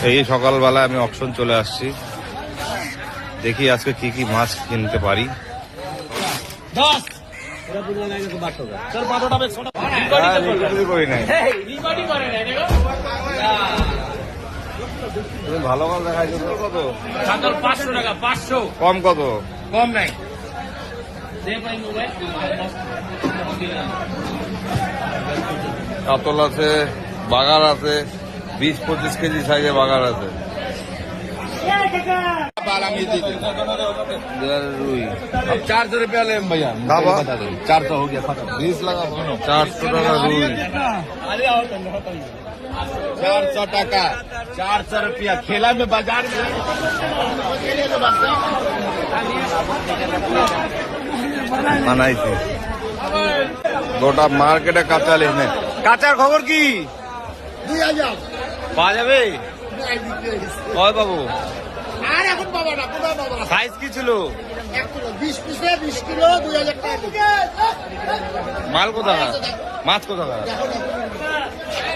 এই সকালবেলা আমি অকশন চলে আসছি, দেখি আজকে কি কি মাছ কিনতে পারি। ভালো মাল দেখাইছো কত? 500 টাকা 500। কম কত? কম নাই। কাতল আছে, বাগার আছে, 20-25 কেজি সাইজে বাগার আছে। रुई 400 रुपया ले भैया। 400 हो गया खत्म। 20 लगा 400 টাকা রুই। 400 টাকা 400 रुपया खेला में बाजार में বানাইছি গোটা মার্কেটে কাঁচা লিখনে। কাঁচার খবর কি? 2000 পাওয়া যাবে? কয় বাবু? আর এখন বাবা না কোন বাবা না। সাইজ কি ছিল? 1 কিলো 20 পিসে 20 কিলো 2000 টাকা। মাল কোথাকার? মাছ কোথাকার?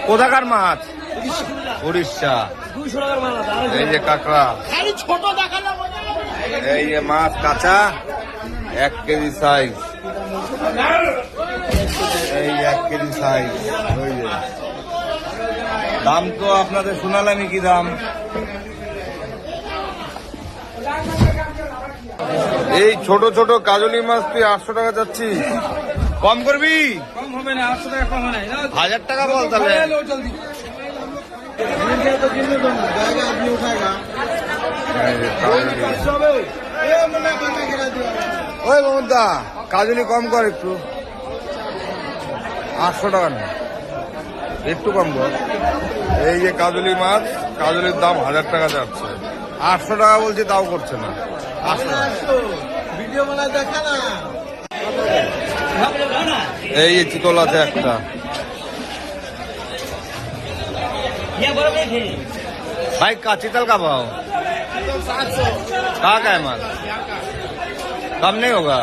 কোথাকার মাছ? উড়িষ্যা। 200 টাকার মাল আছে। এই যে কাঁকড়া, খালি ছোট দেখালে এই যে মাছ কাঁচা 1 কেজি সাইজ, এই 1 কেজি সাইজ। ওই যে দাম তো আপনাদের শোনালামই কি দাম। এই ছোট ছোট কাজলি মাছ তুই 800 টাকা চাচ্ছিস, কম করবি? কম হবে না, 800 টাকা কম হয় না। 1000 টাকা বল তাহলে। জলদি ওই মমতা কাজলি কম কর একটু, 800 টাকা না, একটু কম কর। এই যে কাজলি মাছ, কাজলির দাম 1000 টাকা যাচ্ছে, 800 টাকা বলছে তাও করছে না। 800 ভিডিও বানায় দেখা না। এই যে চিতল আছে একটা, भाई का चितल का भाव? 700 कहाँ का है माल? कम नहीं होगा?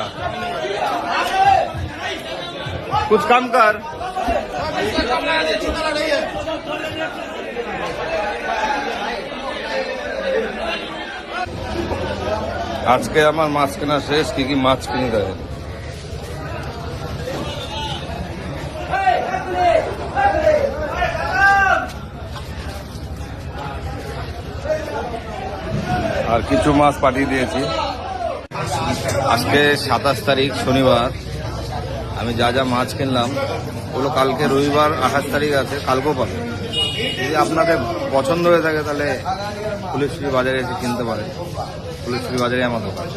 कुछ कम कर। আজকে আমার মাছ কেনা শেষ, কি কি মাছ কিনে দেবে। আর কিছু মাছ পাঠিয়ে দিয়েছি। আজকে 27 তারিখ শনিবার, আমি যা যা মাছ কিনলাম ওগুলো কালকে রবিবার 28 তারিখ আছে, কালকেও পাবে। যদি আপনাদের পছন্দ হয়ে থাকে তাহলে ফুলেশ্বরী বাজারে এসে কিনতে পারে। ফুলেশ্বরী বাজারে আমার দোকান।